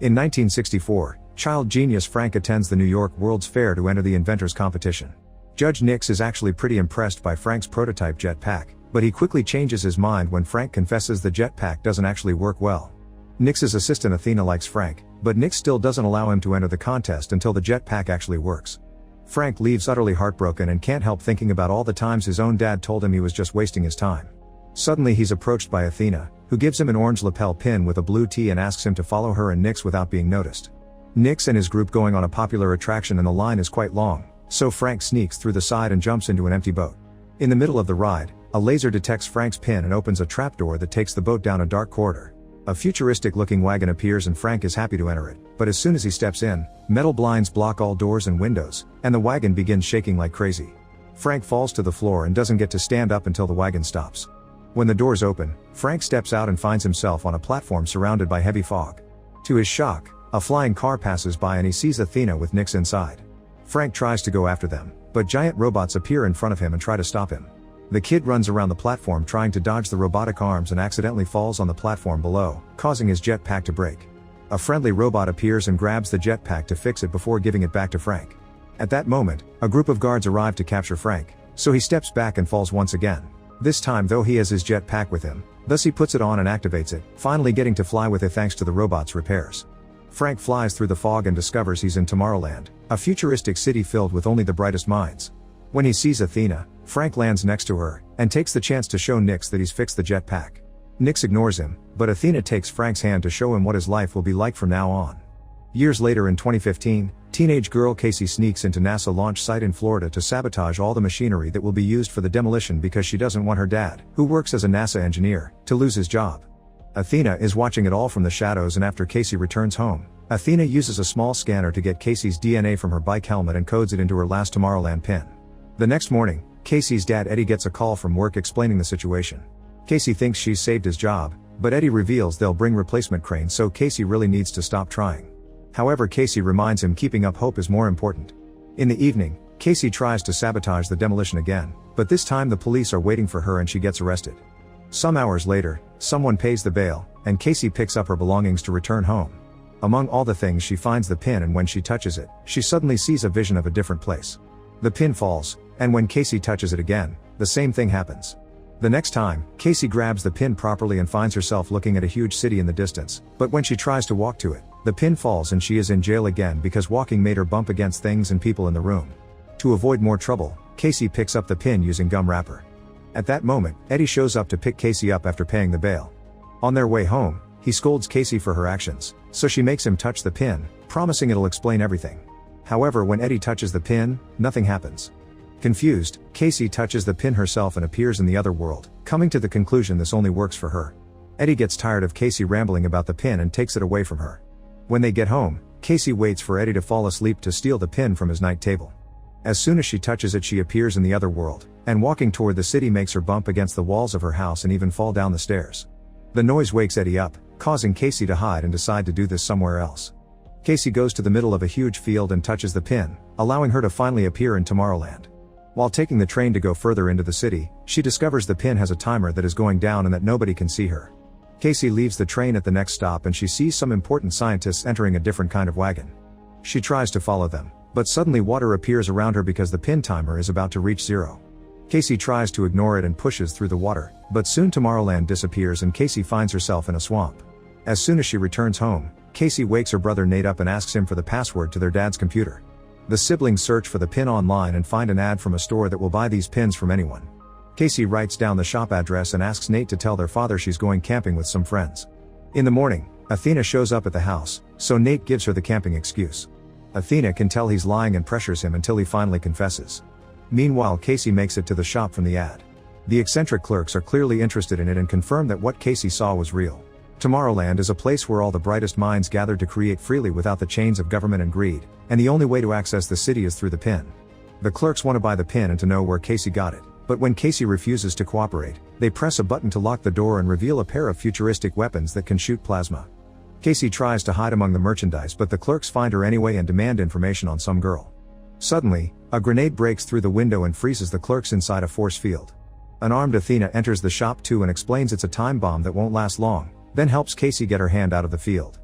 In 1964, child genius Frank attends the New York World's Fair to enter the inventors competition. Judge Nix is actually pretty impressed by Frank's prototype jetpack, but he quickly changes his mind when Frank confesses the jetpack doesn't actually work well. Nix's assistant Athena likes Frank, but Nix still doesn't allow him to enter the contest until the jetpack actually works. Frank leaves utterly heartbroken and can't help thinking about all the times his own dad told him he was just wasting his time. Suddenly he's approached by Athena, who gives him an orange lapel pin with a blue T and asks him to follow her and Nix without being noticed. Nix and his group going on a popular attraction and the line is quite long, so Frank sneaks through the side and jumps into an empty boat. In the middle of the ride, a laser detects Frank's pin and opens a trapdoor that takes the boat down a dark corridor. A futuristic-looking wagon appears and Frank is happy to enter it, but as soon as he steps in, metal blinds block all doors and windows, and the wagon begins shaking like crazy. Frank falls to the floor and doesn't get to stand up until the wagon stops. When the doors open, Frank steps out and finds himself on a platform surrounded by heavy fog. To his shock, a flying car passes by and he sees Athena with Nix inside. Frank tries to go after them, but giant robots appear in front of him and try to stop him. The kid runs around the platform trying to dodge the robotic arms and accidentally falls on the platform below, causing his jetpack to break. A friendly robot appears and grabs the jetpack to fix it before giving it back to Frank. At that moment, a group of guards arrive to capture Frank, so he steps back and falls once again. This time though he has his jetpack with him, thus he puts it on and activates it, finally getting to fly with it thanks to the robot's repairs. Frank flies through the fog and discovers he's in Tomorrowland, a futuristic city filled with only the brightest minds. When he sees Athena, Frank lands next to her, and takes the chance to show Nix that he's fixed the jetpack. Nix ignores him, but Athena takes Frank's hand to show him what his life will be like from now on. Years later in 2015, teenage girl Casey sneaks into NASA launch site in Florida to sabotage all the machinery that will be used for the demolition because she doesn't want her dad, who works as a NASA engineer, to lose his job. Athena is watching it all from the shadows, and after Casey returns home, Athena uses a small scanner to get Casey's DNA from her bike helmet and codes it into her last Tomorrowland pin. The next morning, Casey's dad Eddie gets a call from work explaining the situation. Casey thinks she's saved his job, but Eddie reveals they'll bring replacement cranes, so Casey really needs to stop trying. However, Casey reminds him keeping up hope is more important. In the evening, Casey tries to sabotage the demolition again, but this time the police are waiting for her and she gets arrested. Some hours later, someone pays the bail, and Casey picks up her belongings to return home. Among all the things she finds the pin, and when she touches it, she suddenly sees a vision of a different place. The pin falls, and when Casey touches it again, the same thing happens. The next time, Casey grabs the pin properly and finds herself looking at a huge city in the distance, but when she tries to walk to it, the pin falls and she is in jail again because walking made her bump against things and people in the room. To avoid more trouble, Casey picks up the pin using gum wrapper. At that moment, Eddie shows up to pick Casey up after paying the bail. On their way home, he scolds Casey for her actions, so she makes him touch the pin, promising it'll explain everything. However, when Eddie touches the pin, nothing happens. Confused, Casey touches the pin herself and appears in the other world, coming to the conclusion this only works for her. Eddie gets tired of Casey rambling about the pin and takes it away from her. When they get home, Casey waits for Eddie to fall asleep to steal the pin from his night table. As soon as she touches it, she appears in the other world, and walking toward the city makes her bump against the walls of her house and even fall down the stairs. The noise wakes Eddie up, causing Casey to hide and decide to do this somewhere else. Casey goes to the middle of a huge field and touches the pin, allowing her to finally appear in Tomorrowland. While taking the train to go further into the city, she discovers the pin has a timer that is going down and that nobody can see her. Casey leaves the train at the next stop and she sees some important scientists entering a different kind of wagon. She tries to follow them, but suddenly water appears around her because the pin timer is about to reach zero. Casey tries to ignore it and pushes through the water, but soon Tomorrowland disappears and Casey finds herself in a swamp. As soon as she returns home, Casey wakes her brother Nate up and asks him for the password to their dad's computer. The siblings search for the pin online and find an ad from a store that will buy these pins from anyone. Casey writes down the shop address and asks Nate to tell their father she's going camping with some friends. In the morning, Athena shows up at the house, so Nate gives her the camping excuse. Athena can tell he's lying and pressures him until he finally confesses. Meanwhile, Casey makes it to the shop from the ad. The eccentric clerks are clearly interested in it and confirm that what Casey saw was real. Tomorrowland is a place where all the brightest minds gather to create freely without the chains of government and greed, and the only way to access the city is through the pin. The clerks want to buy the pin and to know where Casey got it, but when Casey refuses to cooperate, they press a button to lock the door and reveal a pair of futuristic weapons that can shoot plasma. Casey tries to hide among the merchandise, but the clerks find her anyway and demand information on some girl. Suddenly, a grenade breaks through the window and freezes the clerks inside a force field. An armed Athena enters the shop too and explains it's a time bomb that won't last long, then helps Casey get her hand out of the field.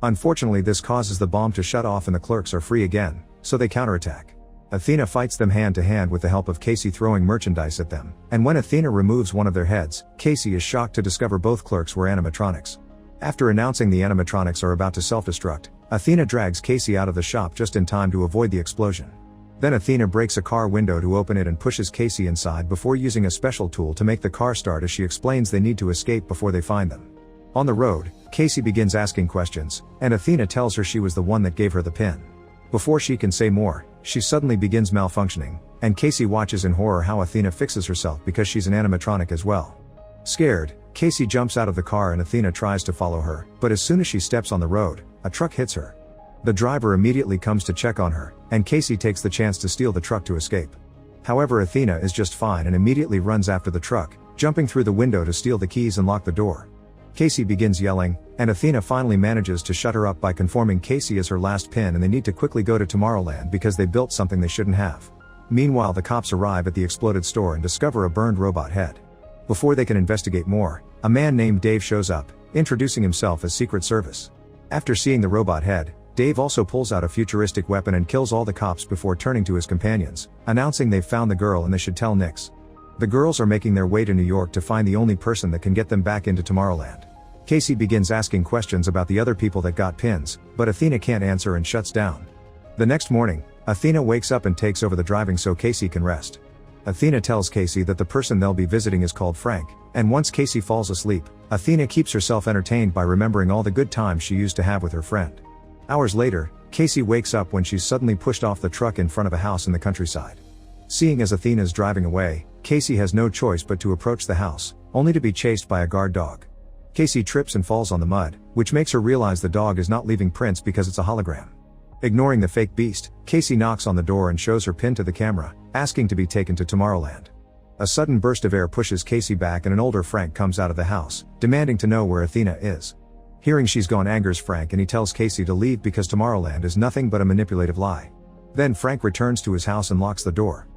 Unfortunately, this causes the bomb to shut off and the clerks are free again, so they counterattack. Athena fights them hand to hand with the help of Casey throwing merchandise at them, and when Athena removes one of their heads, Casey is shocked to discover both clerks were animatronics. After announcing the animatronics are about to self-destruct, Athena drags Casey out of the shop just in time to avoid the explosion. Then Athena breaks a car window to open it and pushes Casey inside before using a special tool to make the car start as she explains they need to escape before they find them. On the road, Casey begins asking questions, and Athena tells her she was the one that gave her the pin. Before she can say more, she suddenly begins malfunctioning, and Casey watches in horror how Athena fixes herself because she's an animatronic as well. Scared, Casey jumps out of the car and Athena tries to follow her, but as soon as she steps on the road, a truck hits her. The driver immediately comes to check on her, and Casey takes the chance to steal the truck to escape. However, Athena is just fine and immediately runs after the truck, jumping through the window to steal the keys and lock the door. Casey begins yelling, and Athena finally manages to shut her up by conforming Casey as her last pin, and they need to quickly go to Tomorrowland because they built something they shouldn't have. Meanwhile, the cops arrive at the exploded store and discover a burned robot head. Before they can investigate more, a man named Dave shows up, introducing himself as Secret Service. After seeing the robot head, Dave also pulls out a futuristic weapon and kills all the cops before turning to his companions, announcing they've found the girl and they should tell Nix. The girls are making their way to New York to find the only person that can get them back into Tomorrowland. Casey begins asking questions about the other people that got pins, but Athena can't answer and shuts down. The next morning, Athena wakes up and takes over the driving so Casey can rest. Athena tells Casey that the person they'll be visiting is called Frank, and once Casey falls asleep, Athena keeps herself entertained by remembering all the good times she used to have with her friend. Hours later, Casey wakes up when she's suddenly pushed off the truck in front of a house in the countryside. Seeing as Athena's driving away, Casey has no choice but to approach the house, only to be chased by a guard dog. Casey trips and falls on the mud, which makes her realize the dog is not leaving prints because it's a hologram. Ignoring the fake beast, Casey knocks on the door and shows her pin to the camera, asking to be taken to Tomorrowland. A sudden burst of air pushes Casey back and an older Frank comes out of the house, demanding to know where Athena is. Hearing she's gone angers Frank and he tells Casey to leave because Tomorrowland is nothing but a manipulative lie. Then Frank returns to his house and locks the door.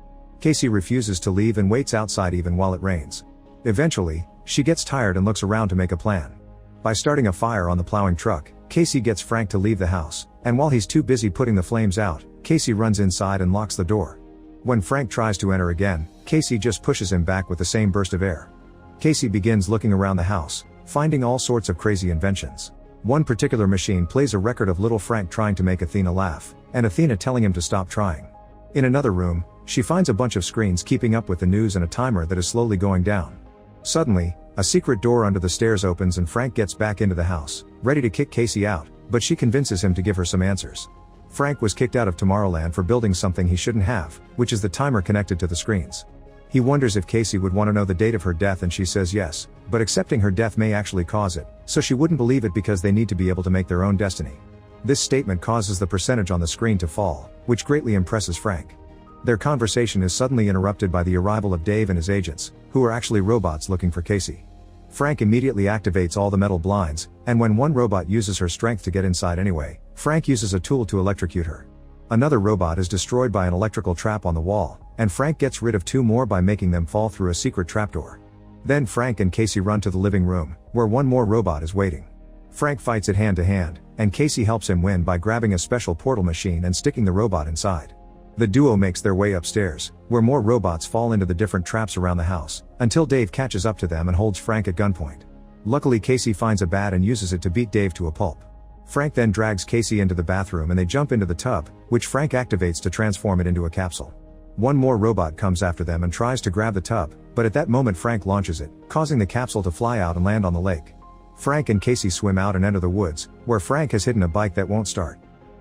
Casey refuses to leave and waits outside even while it rains. Eventually, she gets tired and looks around to make a plan. By starting a fire on the plowing truck, Casey gets Frank to leave the house, and while he's too busy putting the flames out, Casey runs inside and locks the door. When Frank tries to enter again, Casey just pushes him back with the same burst of air. Casey begins looking around the house, finding all sorts of crazy inventions. One particular machine plays a record of little Frank trying to make Athena laugh, and Athena telling him to stop trying. In another room, she finds a bunch of screens keeping up with the news and a timer that is slowly going down. Suddenly, a secret door under the stairs opens and Frank gets back into the house, ready to kick Casey out, but she convinces him to give her some answers. Frank was kicked out of Tomorrowland for building something he shouldn't have, which is the timer connected to the screens. He wonders if Casey would want to know the date of her death and she says yes, but accepting her death may actually cause it, so she wouldn't believe it because they need to be able to make their own destiny. This statement causes the percentage on the screen to fall, which greatly impresses Frank. Their conversation is suddenly interrupted by the arrival of Dave and his agents, who are actually robots looking for Casey. Frank immediately activates all the metal blinds, and when one robot uses her strength to get inside anyway, Frank uses a tool to electrocute her. Another robot is destroyed by an electrical trap on the wall, and Frank gets rid of two more by making them fall through a secret trapdoor. Then Frank and Casey run to the living room, where one more robot is waiting. Frank fights it hand to hand, and Casey helps him win by grabbing a special portal machine and sticking the robot inside. The duo makes their way upstairs, where more robots fall into the different traps around the house, until Dave catches up to them and holds Frank at gunpoint. Luckily, Casey finds a bat and uses it to beat Dave to a pulp. Frank then drags Casey into the bathroom and they jump into the tub, which Frank activates to transform it into a capsule. One more robot comes after them and tries to grab the tub, but at that moment Frank launches it, causing the capsule to fly out and land on the lake. Frank and Casey swim out and enter the woods, where Frank has hidden a bike that won't start.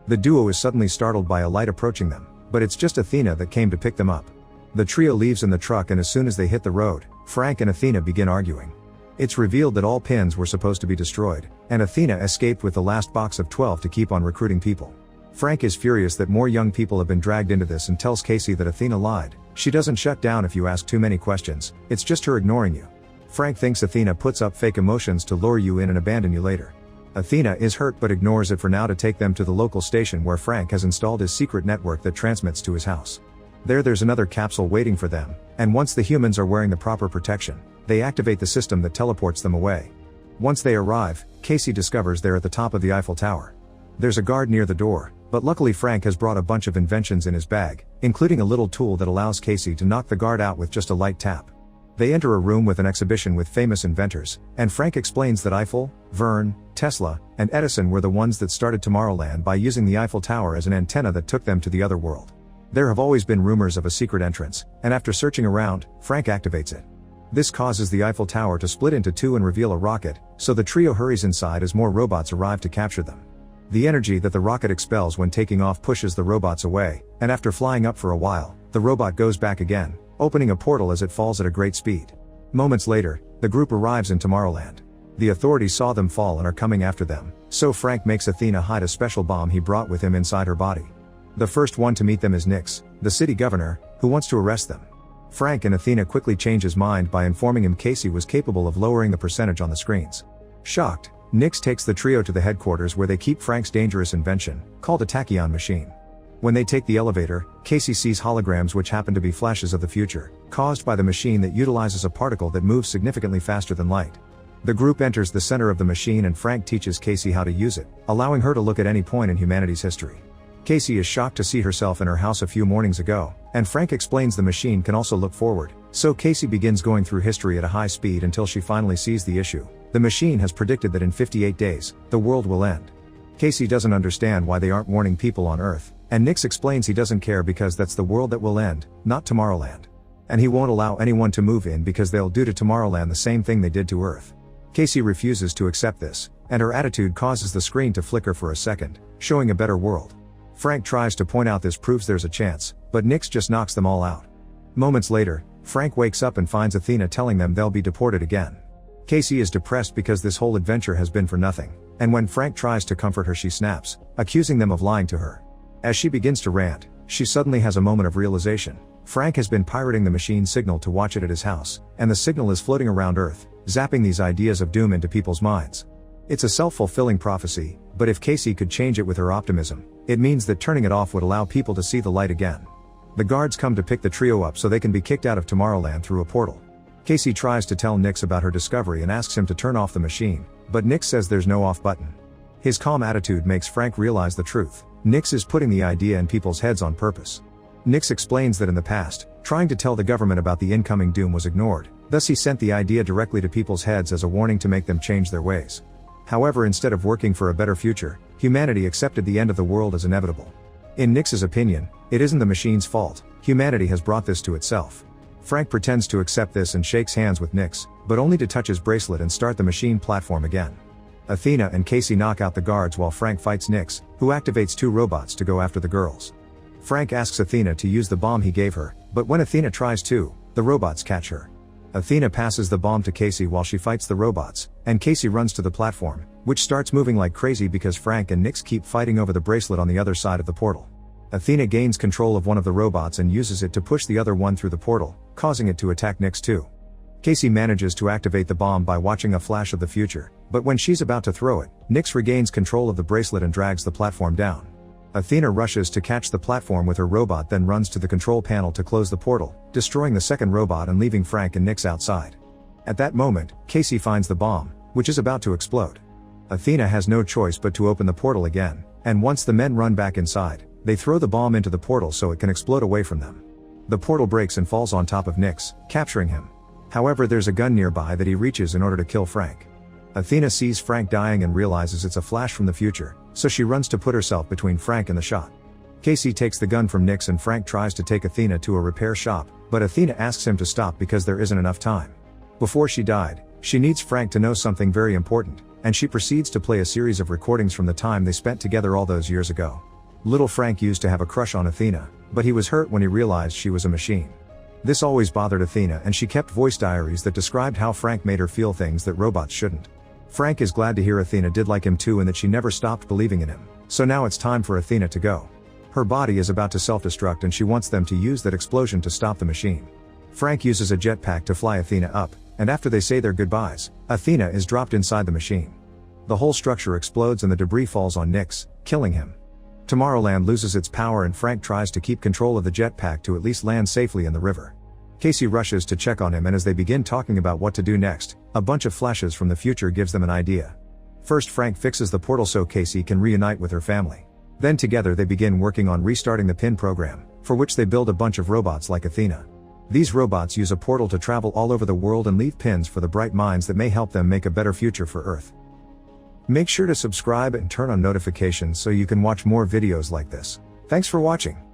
The duo is suddenly startled by a light approaching them, but it's just Athena that came to pick them up. The trio leaves in the truck and as soon as they hit the road, Frank and Athena begin arguing. It's revealed that all pins were supposed to be destroyed, and Athena escaped with the last box of 12 to keep on recruiting people. Frank is furious that more young people have been dragged into this and tells Casey that Athena lied. She doesn't shut down if you ask too many questions, it's just her ignoring you. Frank thinks Athena puts up fake emotions to lure you in and abandon you later. Athena is hurt but ignores it for now to take them to the local station where Frank has installed his secret network that transmits to his house. There's another capsule waiting for them, and once the humans are wearing the proper protection, they activate the system that teleports them away. Once they arrive, Casey discovers they're at the top of the Eiffel Tower. There's a guard near the door, but luckily Frank has brought a bunch of inventions in his bag, including a little tool that allows Casey to knock the guard out with just a light tap. They enter a room with an exhibition with famous inventors, and Frank explains that Eiffel, Verne, Tesla, and Edison were the ones that started Tomorrowland by using the Eiffel Tower as an antenna that took them to the other world. There have always been rumors of a secret entrance, and after searching around, Frank activates it. This causes the Eiffel Tower to split into two and reveal a rocket, so the trio hurries inside as more robots arrive to capture them. The energy that the rocket expels when taking off pushes the robots away, and after flying up for a while, the robot goes back again, opening a portal as it falls at a great speed. Moments later, the group arrives in Tomorrowland. The authorities saw them fall and are coming after them, so Frank makes Athena hide a special bomb he brought with him inside her body. The first one to meet them is Nix, the city governor, who wants to arrest them. Frank and Athena quickly change his mind by informing him Casey was capable of lowering the percentage on the screens. Shocked, Nix takes the trio to the headquarters where they keep Frank's dangerous invention, called a tachyon machine. When they take the elevator, Casey sees holograms which happen to be flashes of the future, caused by the machine that utilizes a particle that moves significantly faster than light. The group enters the center of the machine and Frank teaches Casey how to use it, allowing her to look at any point in humanity's history. Casey is shocked to see herself in her house a few mornings ago, and Frank explains the machine can also look forward, so Casey begins going through history at a high speed until she finally sees the issue. The machine has predicted that in 58 days, the world will end. Casey doesn't understand why they aren't warning people on Earth, and Nix explains he doesn't care because that's the world that will end, not Tomorrowland. And he won't allow anyone to move in because they'll do to Tomorrowland the same thing they did to Earth. Casey refuses to accept this, and her attitude causes the screen to flicker for a second, showing a better world. Frank tries to point out this proves there's a chance, but Nix just knocks them all out. Moments later, Frank wakes up and finds Athena telling them they'll be deported again. Casey is depressed because this whole adventure has been for nothing, and when Frank tries to comfort her she snaps, accusing them of lying to her. As she begins to rant, she suddenly has a moment of realization. Frank has been pirating the machine's signal to watch it at his house, and the signal is floating around Earth, zapping these ideas of doom into people's minds. It's a self-fulfilling prophecy, but if Casey could change it with her optimism, it means that turning it off would allow people to see the light again. The guards come to pick the trio up so they can be kicked out of Tomorrowland through a portal. Casey tries to tell Nix about her discovery and asks him to turn off the machine, but Nix says there's no off button. His calm attitude makes Frank realize the truth. Nix is putting the idea in people's heads on purpose. Nix explains that in the past, trying to tell the government about the incoming doom was ignored, thus he sent the idea directly to people's heads as a warning to make them change their ways. However, instead of working for a better future, humanity accepted the end of the world as inevitable. In Nix's opinion, it isn't the machine's fault, humanity has brought this to itself. Frank pretends to accept this and shakes hands with Nix, but only to touch his bracelet and start the machine platform again. Athena and Casey knock out the guards while Frank fights Nix, who activates two robots to go after the girls. Frank asks Athena to use the bomb he gave her, but when Athena tries to, the robots catch her. Athena passes the bomb to Casey while she fights the robots, and Casey runs to the platform, which starts moving like crazy because Frank and Nix keep fighting over the bracelet on the other side of the portal. Athena gains control of one of the robots and uses it to push the other one through the portal, causing it to attack Nix too. Casey manages to activate the bomb by watching a flash of the future, but when she's about to throw it, Nix regains control of the bracelet and drags the platform down. Athena rushes to catch the platform with her robot, then runs to the control panel to close the portal, destroying the second robot and leaving Frank and Nix outside. At that moment, Casey finds the bomb, which is about to explode. Athena has no choice but to open the portal again, and once the men run back inside, they throw the bomb into the portal so it can explode away from them. The portal breaks and falls on top of Nix, capturing him. However, there's a gun nearby that he reaches in order to kill Frank. Athena sees Frank dying and realizes it's a flash from the future, so she runs to put herself between Frank and the shot. Casey takes the gun from Nix and Frank tries to take Athena to a repair shop, but Athena asks him to stop because there isn't enough time. Before she died, she needs Frank to know something very important, and she proceeds to play a series of recordings from the time they spent together all those years ago. Little Frank used to have a crush on Athena, but he was hurt when he realized she was a machine. This always bothered Athena, and she kept voice diaries that described how Frank made her feel things that robots shouldn't. Frank is glad to hear Athena did like him too and that she never stopped believing in him, so now it's time for Athena to go. Her body is about to self-destruct and she wants them to use that explosion to stop the machine. Frank uses a jetpack to fly Athena up, and after they say their goodbyes, Athena is dropped inside the machine. The whole structure explodes and the debris falls on Nix, killing him. Tomorrowland loses its power and Frank tries to keep control of the jetpack to at least land safely in the river. Casey rushes to check on him, and as they begin talking about what to do next, a bunch of flashes from the future gives them an idea. First, Frank fixes the portal so Casey can reunite with her family. Then together they begin working on restarting the PIN program, for which they build a bunch of robots like Athena. These robots use a portal to travel all over the world and leave pins for the bright minds that may help them make a better future for Earth. Make sure to subscribe and turn on notifications so you can watch more videos like this. Thanks for watching.